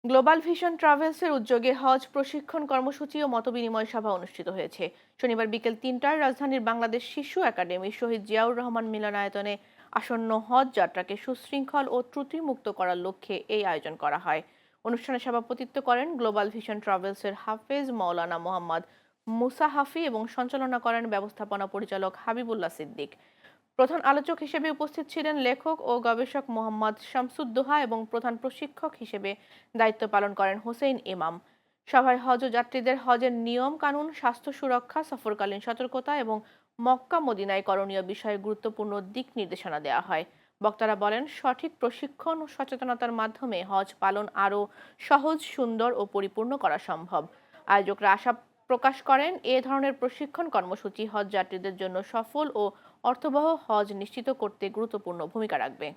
Global vision ট্রাভেলসের উদ্যোগে হজ প্রশিক্ষণ কর্মসূচি ও মতবিনিময় সভা অনুষ্ঠিত হয়েছে। শনিবার বিকেল ৩টায় রাজধানীর বাংলাদেশ শিশু একাডেমি শহীদ জিয়াউর রহমান মিলনায়তনে আসন্ন হজ যাত্রাকে সুশৃঙ্খল ও ত্রুটিমুক্ত করার লক্ষ্যে এই আয়োজন করা হয়। অনুষ্ঠানে সভাপতিত্ব করেন গ্লোবাল ভিশন ট্রাভেলসের হাফেজ মাওলানা মোহাম্মদ মুসা হাফি এবং সঞ্চালনা করেন ব্যবস্থাপনা পরিচালক হাবিবুল্লাহ সিদ্দিক। প্রধান আলোচক হিসেবে উপস্থিত ছিলেন লেখক ও গবেষক মোহাম্মদ শামসুদ্দোহা এবং প্রধান প্রশিক্ষক হিসেবে দায়িত্ব পালন করেন হোসেইন ইমাম। সভায় হজ যাত্রীদের হজের নিয়ম কানুন, স্বাস্থ্য সুরক্ষা, সফরকালীন সতর্কতা এবং মক্কা মদিনায় করণীয় বিষয়ে গুরুত্বপূর্ণ দিক নির্দেশনা দেওয়া হয়। বক্তারা বলেন, সঠিক প্রশিক্ষণ ও সচেতনতার মাধ্যমে হজ পালন আরও সহজ, সুন্দর ও পরিপূর্ণ করা সম্ভব। আয়োজকরা আশা প্রকাশ করেন, এ ধরনের প্রশিক্ষণ কর্মসূচি হজ যাত্রীদের জন্য সফল ও অর্থবহ হজ নিশ্চিত করতে গুরুত্বপূর্ণ ভূমিকা রাখবে।